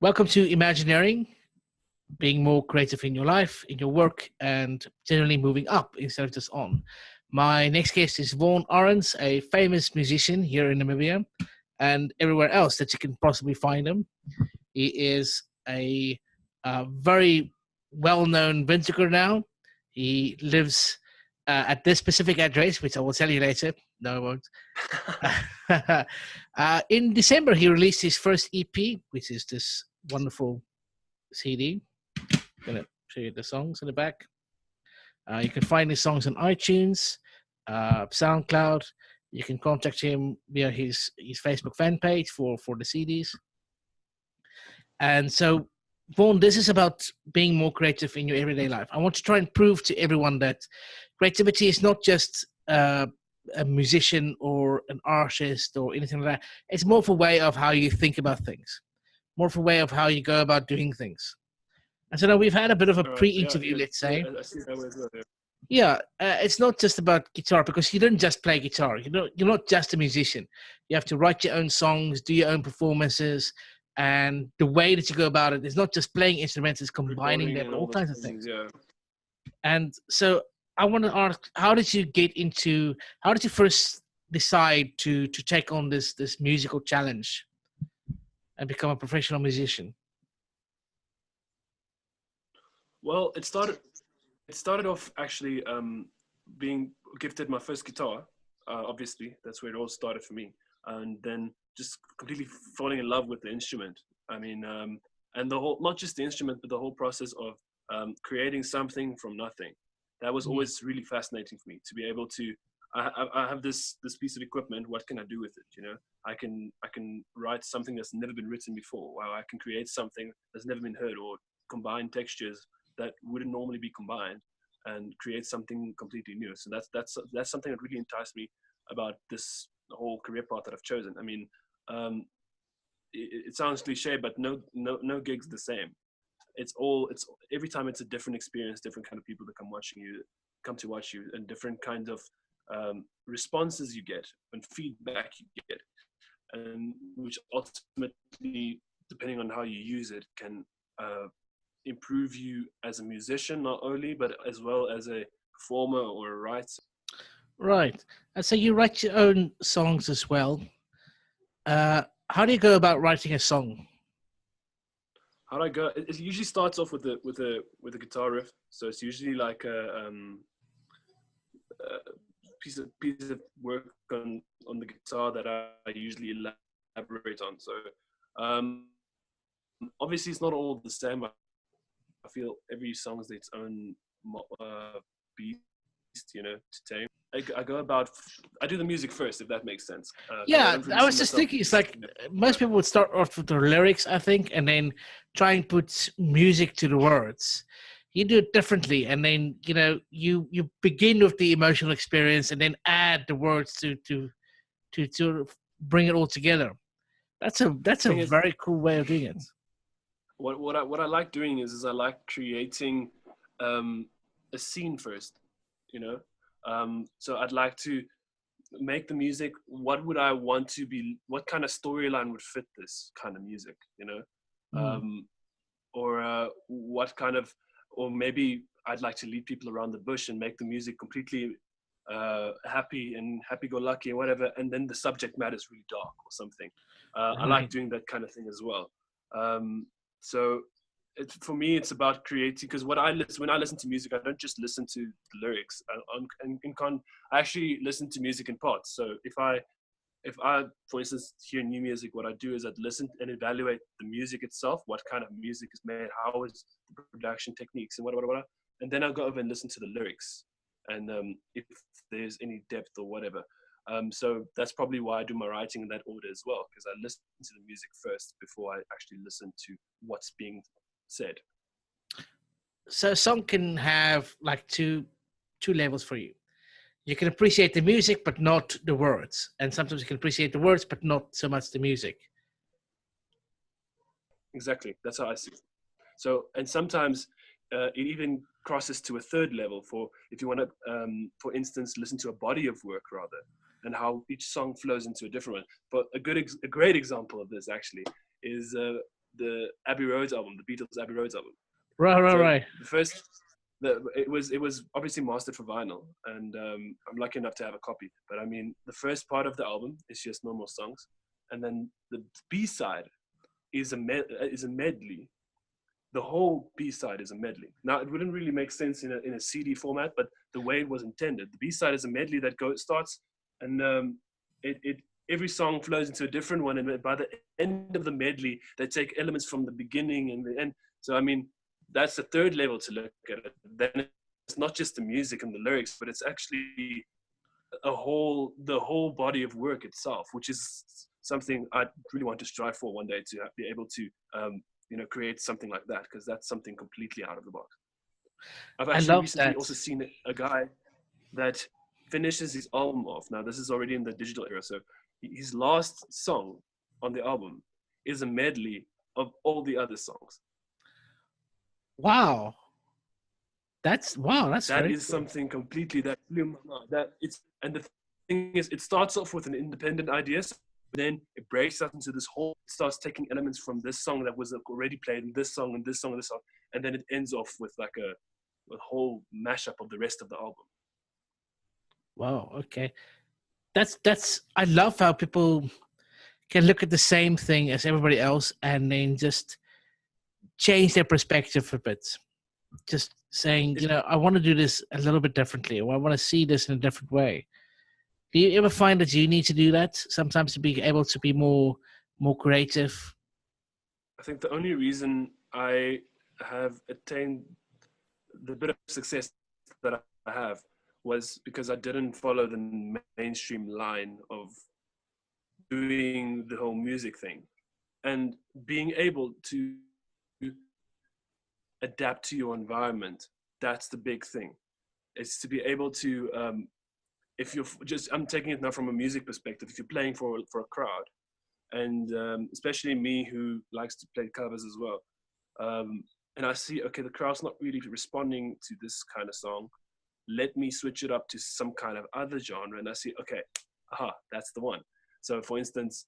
Welcome to Imagineering, being more creative in your life, in your work, and generally moving up instead of just on. My next guest is Vaughn Ahrens, a famous musician here in Namibia and everywhere else that you can possibly find him. He is a very well-known vintager now. He lives at this specific address, which I will tell you later. No, I won't. In December, he released his first EP, which is this wonderful CD. I'm going to show you the songs in the back. You can find his songs on iTunes, SoundCloud. You can contact him via his Facebook fan page for the CDs. And so, Vaughn, this is about being more creative in your everyday life. I want to try and prove to everyone that creativity is not just a musician or an artist or anything like that. It's more of a way of how you think about things, more of a way of how you go about doing things. And so now we've had a bit of a pre-interview, let's say. I see that way as well, yeah. Yeah, it's not just about guitar because you don't just play guitar. You're not just a musician. You have to write your own songs, do your own performances, and the way that you go about it is not just playing instruments; it's combining them and all kinds of things. Yeah. And so I want to ask, how did you first decide to take on this musical challenge and become a professional musician? Well, it started off actually being gifted my first guitar. Obviously, that's where it all started for me, and then just completely falling in love with the instrument. I mean, and the whole, not just the instrument, but the whole process of creating something from nothing. That was always really fascinating for me, to be able to. I have this piece of equipment. What can I do with it? You know, I can write something that's never been written before. Wow, I can create something that's never been heard, or combine textures that wouldn't normally be combined, and create something completely new. So that's something that really enticed me about this whole career path that I've chosen. I mean, it sounds cliche, but no gig's the same. It's every time it's a different experience, different kind of people that come to watch you, and different kinds of responses you get and feedback you get, and which ultimately, depending on how you use it, can improve you as a musician, not only, but as well as a performer or a writer. Right. And so you write your own songs as well. How do you go about writing a song? How do I go? It usually starts off with a guitar riff. So it's usually like a piece of work on the guitar that I usually elaborate on. So obviously it's not all the same. I feel every song is its own beast, you know, to tame. I go about, I do the music first, if that makes sense. Yeah, I was just thinking, it's like most people would start off with the lyrics, I think, and then try and put music to the words. You do it differently, and then you begin with the emotional experience, and then add the words to bring it all together. That's a very cool way of doing it. What I like doing is I like creating a scene first, you know. So I'd like to make the music. What would I want to be? What kind of storyline would fit this kind of music, you know? Or what kind of, or maybe I'd like to lead people around the bush and make the music completely happy and happy-go-lucky and whatever, and then the subject matter is really dark or something. I like doing that kind of thing as well. So for me, it's about creating, because when I listen to music, I don't just listen to the lyrics. I actually listen to music in parts. So if I, for instance, hear new music, what I do is I'd listen and evaluate the music itself, what kind of music is made, how is the production techniques, and what, and then I'll go over and listen to the lyrics, and if there's any depth or whatever. So that's probably why I do my writing in that order as well, because I listen to the music first before I actually listen to what's being said. So a song can have like two levels for you. You can appreciate the music, but not the words. And sometimes you can appreciate the words, but not so much the music. Exactly. That's how I see it. So, and sometimes it even crosses to a third level for, if you want to, for instance, listen to a body of work rather, and how each song flows into a different one. But a great example of this actually is the Abbey Road album, the Beatles Abbey Road album. Right, right, So right. the first, it was obviously mastered for vinyl, and I'm lucky enough to have a copy. But I mean, the first part of the album is just normal songs, and then the B side is a medley. The whole B side is a medley. Now, it wouldn't really make sense in a CD format, but the way it was intended, the B side is a medley that starts, and it every song flows into a different one, and by the end of the medley, they take elements from the beginning and the end. So I mean, that's the third level to look at it. Then it's not just the music and the lyrics, but it's actually the whole body of work itself, which is something I really want to strive for one day, to be able to create something like that, because that's something completely out of the box. I've I actually love recently that. also seen a guy that finishes his album off. Now this is already in the digital era, so his last song on the album is a medley of all the other songs. Wow. That's That very is cool. something completely that blew my mind. And the thing is, it starts off with an independent idea, so then it breaks out into this whole. It starts taking elements from this song that was already played, and this song, and this song, and this song, and then it ends off with like a whole mashup of the rest of the album. Wow. Okay. That's. I love how people can look at the same thing as everybody else and then just change their perspective a bit. Just saying, It, I want to do this a little bit differently, or I want to see this in a different way. Do you ever find that you need to do that sometimes to be able to be more creative? I think the only reason I have attained the bit of success that I have was because I didn't follow the mainstream line of doing the whole music thing, and being able to adapt to your environment. That's the big thing. It's to be able to, if you're just, I'm taking it now from a music perspective. If you're playing for a crowd, and especially me who likes to play covers as well, and I see, okay, the crowd's not really responding to this kind of song. Let me switch it up to some kind of other genre, and I see, okay, aha, that's the one. So, for instance,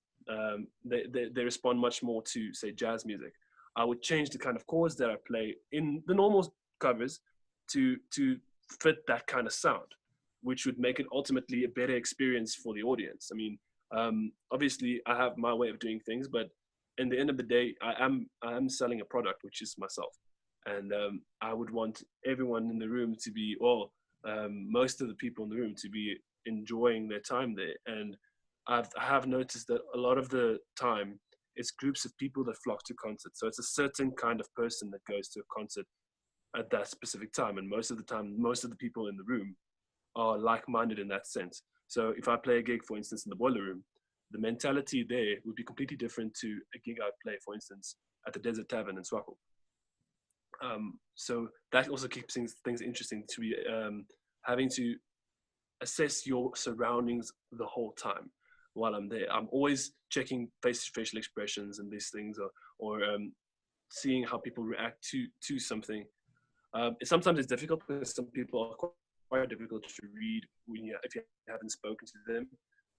they respond much more to, say, jazz music. I would change the kind of chords that I play in the normal covers to fit that kind of sound, which would make it ultimately a better experience for the audience. I mean, obviously, I have my way of doing things, but in the end of the day, I am selling a product, which is myself, and I would want everyone in the room to be, or most of the people in the room to be enjoying their time there. And I have noticed that a lot of the time it's groups of people that flock to concerts. So it's a certain kind of person that goes to a concert at that specific time. And most of the time, most of the people in the room are like-minded in that sense. So if I play a gig, for instance, in the Boiler Room, the mentality there would be completely different to a gig I'd play, for instance, at the Desert Tavern in Swaffle. So that also keeps things interesting, to be having to assess your surroundings the whole time while I'm there. I'm always checking facial expressions and these things, or seeing how people react to something. Sometimes it's difficult because some people are quite difficult to read if you haven't spoken to them.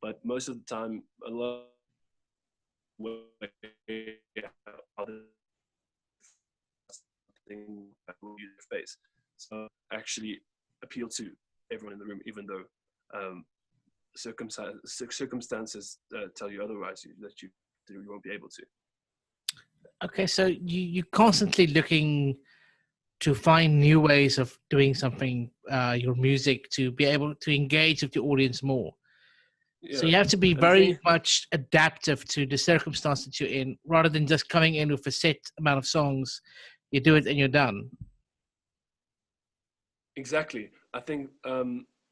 But most of the time, a lot of other thing that will use your face. So actually appeal to everyone in the room, even though circumstances tell you otherwise, that you won't be able to. Okay, so you're constantly looking to find new ways of doing something, your music, to be able to engage with the audience more. So Yeah, you have to be and the very thing, much adaptive to the circumstance that you're in, rather than just coming in with a set amount of songs. You do it and you're done. exactly. I think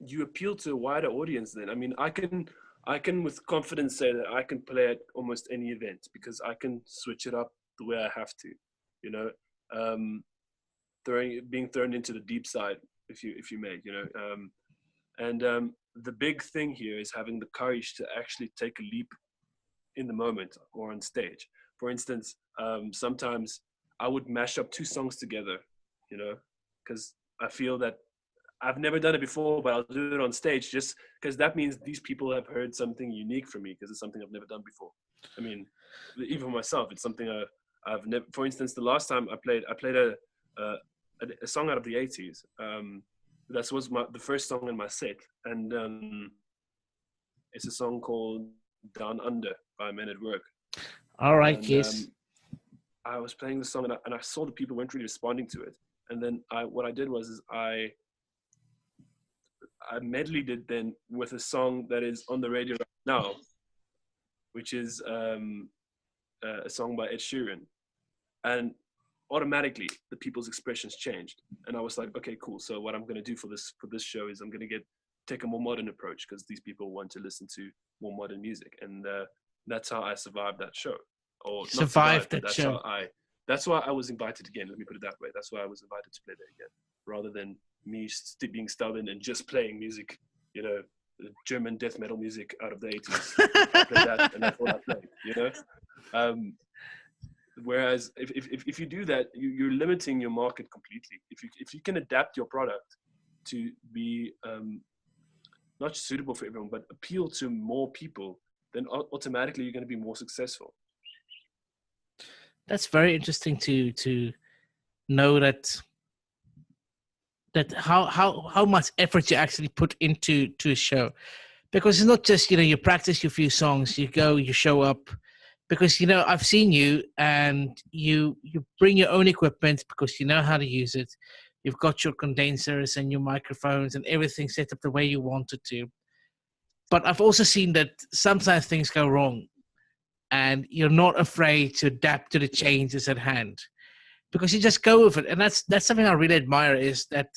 you appeal to a wider audience. Then, I mean, I can with confidence say that I can play at almost any event because I can switch it up the way I have to. You know, um, being thrown into the deep side, if you may. And the big thing here is having the courage to actually take a leap in the moment or on stage. For instance, sometimes I would mash up two songs together, because I feel that I've never done it before, but I'll do it on stage just because that means these people have heard something unique from me because it's something I've never done before. I mean, even for myself, it's something I've never, for instance, the last time I played a song out of the 80s. That was the first song in my set, and it's a song called Down Under by Men at Work. All right, And yes. I was playing the song, and I saw the people weren't really responding to it. And then what I did was I medleyed it then with a song that is on the radio right now, which is a song by Ed Sheeran. And automatically the people's expressions changed. And I was like, okay, cool. So what I'm going to do for this show is I'm going to take a more modern approach, because these people want to listen to more modern music. And that's how I survived that show. Or Survived that show. That's why I was invited again. Let me put it that way. That's why I was invited to play there again, rather than me being stubborn and just playing music, German death metal music out of the 80s. I played that, and that's what I played, Whereas if you do that, you're limiting your market completely. If you can adapt your product to be not suitable for everyone, but appeal to more people, then automatically you're going to be more successful. That's very interesting to know that how much effort you actually put into a show, because it's not just you practice your few songs, you go, you show up, because I've seen you, and you bring your own equipment because you know how to use it. You've got your condensers and your microphones and everything set up the way you want it to. But I've also seen that sometimes things go wrong, and you're not afraid to adapt to the changes at hand, because you just go with it. And that's something I really admire, is that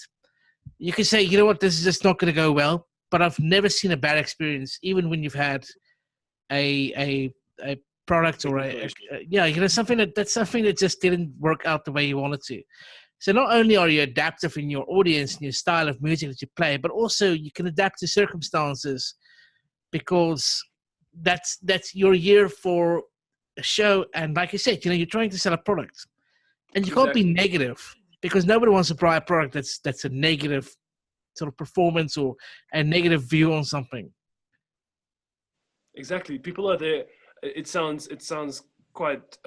you can say, you know what, this is just not going to go well, but I've never seen a bad experience, even when you've had a product or something that just didn't work out the way you wanted to. So not only are you adaptive in your audience and your style of music that you play, but also you can adapt to circumstances, because that's your year for a show. And like I said, you're trying to sell a product, and you can't be negative, because nobody wants to buy a product that's a negative sort of performance or a negative view on something. Exactly. People are there. It sounds quite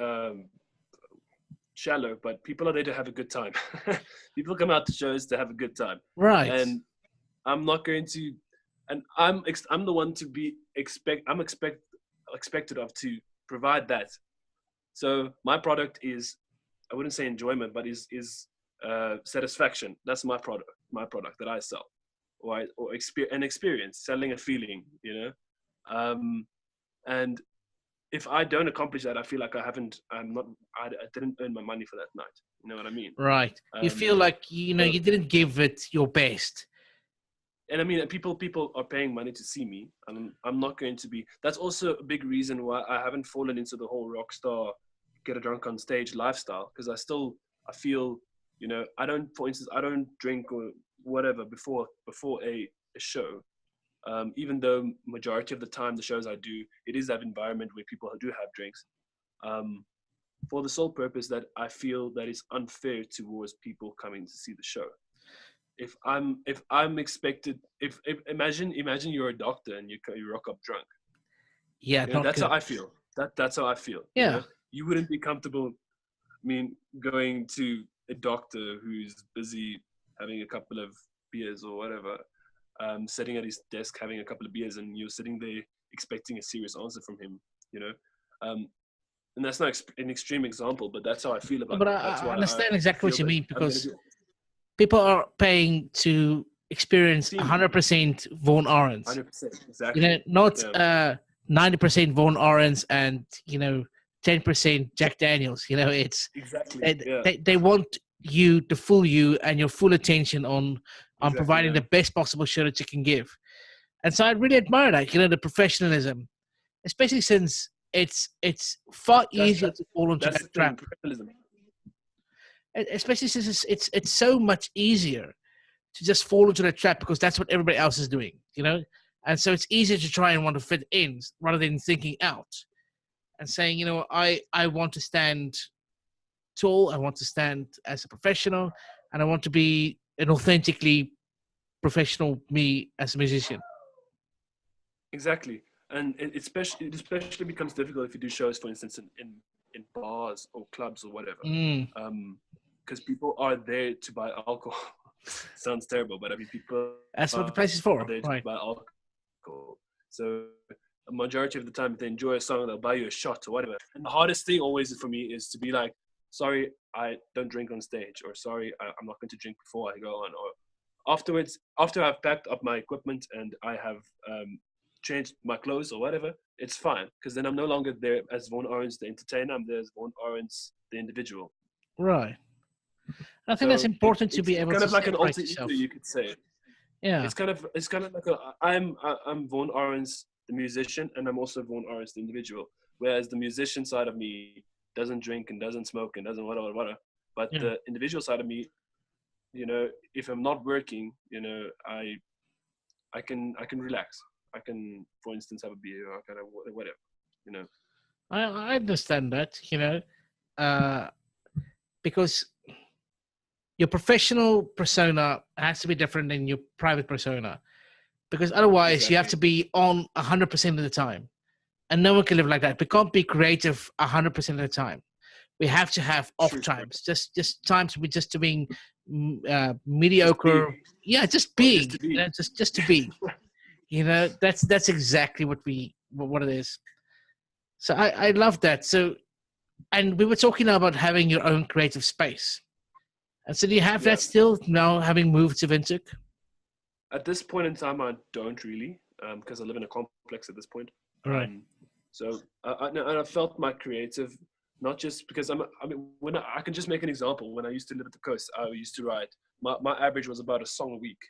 shallow, but people are there to have a good time. People come out to shows to have a good time, right? And I'm not going to, and I'm the one to be expected of to provide that. So my product is, I wouldn't say enjoyment, but is satisfaction. That's my product that I sell, or an experience, selling a feeling, and if I don't accomplish that, I feel like I didn't earn my money for that night. You know what I mean? Right. You feel like, you didn't give it your best. And I mean, people are paying money to see me, and I'm not going to be. That's also a big reason why I haven't fallen into the whole rock star, get a drunk on stage lifestyle, because I feel, I don't drink or whatever before a show. Even though majority of the time the shows I do, it is that environment where people do have drinks, for the sole purpose that I feel that it's unfair towards people coming to see the show. If I'm expected, if imagine you're a doctor and you rock up drunk. Yeah, that's how I feel. That's how I feel. Yeah, you wouldn't be comfortable. Going to a doctor who's busy having a couple of beers or whatever, sitting at his desk having a couple of beers, and you're sitting there expecting a serious answer from him. And that's not an extreme example, but that's how I feel about it. But I understand exactly what you mean, because people are paying to experience 100% Vaughn Ahrens. 100%, exactly. Not 90% Vaughn Ahrens and 10% Jack Daniels. It's exactly. They want you, the full you, and your full attention on providing the best possible show that you can give. And so I really admire that, the professionalism, especially since it's far easier to fall into that trap. Especially since it's so much easier to just fall into that trap, because that's what everybody else is doing, and so it's easier to try and want to fit in rather than thinking out and saying, I want to stand tall, I want to stand as a professional, and I want to be an authentically professional me as a musician. Exactly. And it especially becomes difficult if you do shows, for instance, in in bars or clubs or whatever. Mm. Because people are there to buy alcohol. Sounds terrible, but I mean, people That's what the are place is there for, to right? buy alcohol. So a majority of the time, if they enjoy a song, they'll buy you a shot or whatever. And the hardest thing always for me is to be like, sorry, I don't drink on stage, or sorry, I'm not going to drink before I go on, or afterwards, after I've packed up my equipment and I have changed my clothes or whatever, it's fine, because then I'm no longer there as Vaughn Ahrens, the entertainer. I'm there as Vaughn Ahrens, the individual. Right. I think that's So important to it's be able kind to of like an separate alter ego, yourself. you could say. Yeah. It's kind of like I'm Vaughn Ahrens, the musician, and I'm also Vaughn Ahrens, the individual. Whereas the musician side of me doesn't drink and doesn't smoke and doesn't whatever. But Yeah. the individual side of me, you know, if I'm not working, you know, I can relax. I can, for instance, have a beer or kind of whatever, you know. I understand that, uh, because your professional persona has to be different than your private persona. Because otherwise, you have Exactly. to be on 100% of the time, and no one can live like that. We can't be creative 100% of the time. We have to have off True. times, just times we just doing Just be, mediocre. Yeah, just or just being, to be. just to be. That's exactly what it is. So I love that. So, and we were talking now about having your own creative space. And so do you have Yeah. that still now, having moved to Windhoek? At this point in time, I don't really, because I live in a complex at this point. Right. So I felt my creative, not just because I mean, when I can just make an example. When I used to live at the coast, I used to write. My average was about a song a week,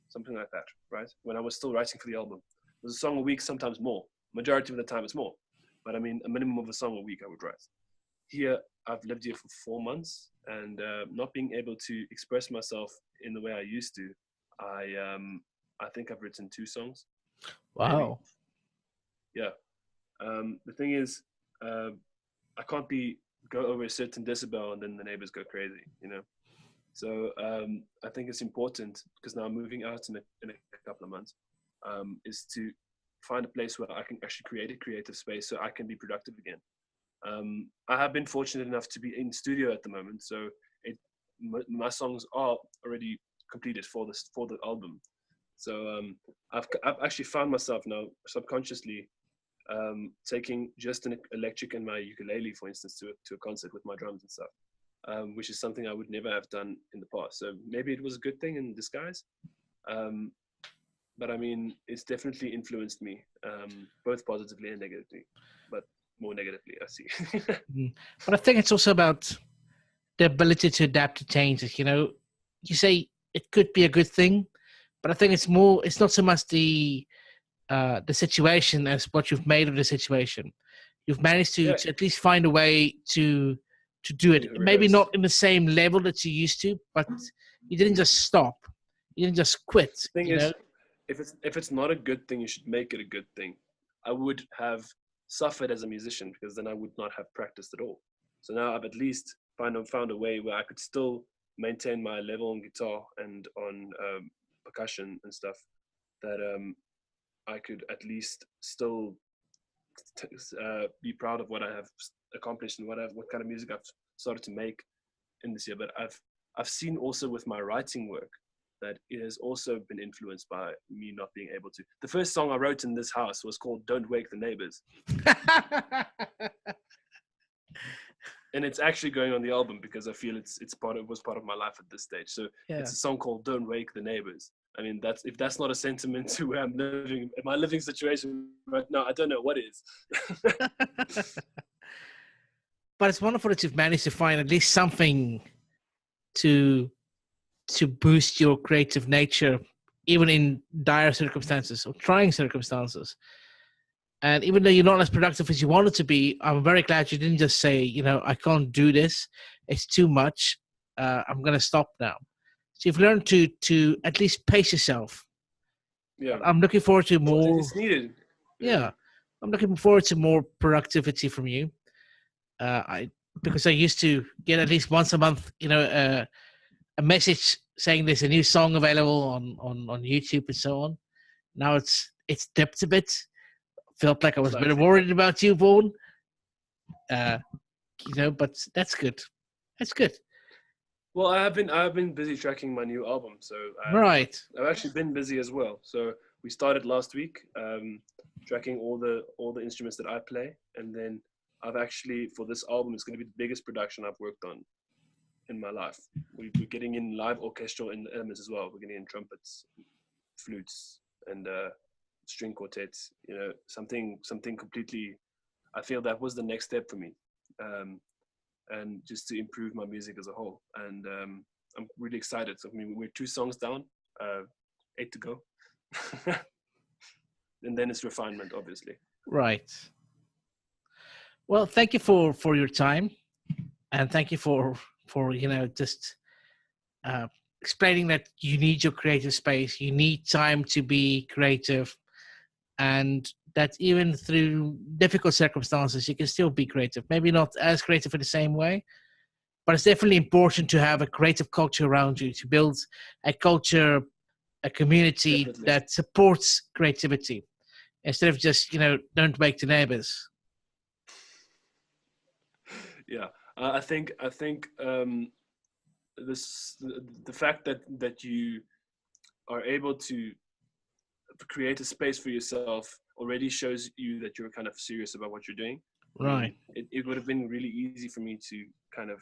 something like that, right? When I was still writing for the album, it was a song a week, sometimes more. Majority of the time, it's more. But I mean, a minimum of a song a week I would write. Here, I've lived here for 4 months, and not being able to express myself in the way I used to, I think I've written 2 songs, maybe. Wow. Yeah. The thing is, I can't go over a certain decibel and then the neighbors go crazy, you know. So I think it's important, because now I'm moving out in a couple of months, is to find a place where I can actually create a creative space so I can be productive again. I have been fortunate enough to be in studio at the moment, so my songs are already completed for the album. So I've actually found myself now subconsciously taking just an electric and my ukulele, for instance, to a concert with my drums and stuff, which is something I would never have done in the past. So maybe it was a good thing in disguise. But I mean, it's definitely influenced me, both positively and negatively, but more negatively, I see. Mm. But I think it's also about the ability to adapt to changes. You say it could be a good thing, but I think it's not so much the situation as what you've made of the situation. You've managed to, Yeah, to at least find a way to do it. Maybe rehearse. not in the same level that you used to, but you didn't just stop. You didn't just quit. The thing is, if it's not a good thing, you should make it a good thing. I would have suffered as a musician, because then I would not have practiced at all. So now I've at least found a way where I could still maintain my level on guitar and on percussion and stuff, that I could at least still be proud of what I have accomplished and what kind of music I've started to make in this year. But I've seen also with my writing work that it has also been influenced by me not being able to. The first song I wrote in this house was called "Don't Wake the Neighbors," and it's actually going on the album because I feel it was part of my life at this stage. So Yeah. it's a song called "Don't Wake the Neighbors." I mean, if that's not a sentiment to where I'm living, my living situation right now, I don't know what is. But it's wonderful that you've managed to find at least something to boost your creative nature, even in dire circumstances or trying circumstances. And even though you're not as productive as you wanted to be, I'm very glad you didn't just say, I can't do this. It's too much. I'm going to stop now. So you've learned to at least pace yourself. Yeah, I'm looking forward to well, more. it's needed. Yeah, I'm looking forward to more productivity from you. Because I used to get at least once a month, a message saying there's a new song available on YouTube and so on. Now it's dipped a bit. Felt like I was a bit worried about you, Vaughn. But that's good. That's good. Well, I've been busy tracking my new album, so Right. I've actually been busy as well. So we started last week, tracking all the instruments that I play, and then I've actually, for this album, it's going to be the biggest production I've worked on in my life. We're getting in live orchestral elements as well. We're getting in trumpets, flutes, and string quartets. Something completely. I feel that was the next step for me, and just to improve my music as a whole. And I'm really excited. So I mean, we're 2 songs down, 8 to go, and then it's refinement, obviously. Right. Well, thank you for your time, and thank you for just uh, explaining that you need your creative space, you need time to be creative, and that even through difficult circumstances, you can still be creative. Maybe not as creative in the same way, but it's definitely important to have a creative culture around you, to build a culture, a community Definitely. that supports creativity instead of just, don't wake the neighbors. Yeah, I think this the fact that you are able to create a space for yourself already shows you that you're kind of serious about what you're doing. I Right. mean, it would have been really easy for me to kind of,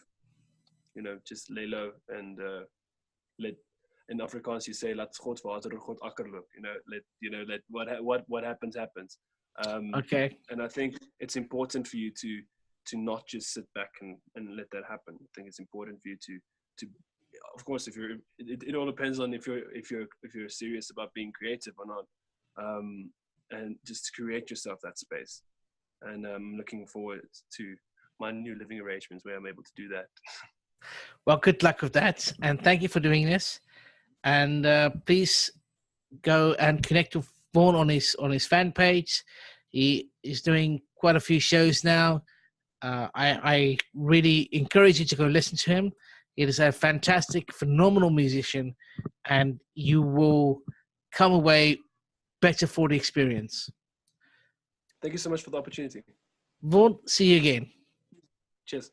just lay low and let, in Afrikaans you say, "Laat God vader, God akker loop." Let what happens happens. Okay. And I think it's important for you to not just sit back and let that happen. I think it's important for you to of course, if you're, it all depends on if you're serious about being creative or not, and just create yourself that space. And I'm looking forward to my new living arrangements where I'm able to do that. Well, good luck with that, and thank you for doing this. And please go and connect with Vaughn on his fan page. He is doing quite a few shows now. I really encourage you to go listen to him. He is a fantastic, phenomenal musician, and you will come away better for the experience. Thank you so much for the opportunity. Vaughn, see you again. Cheers.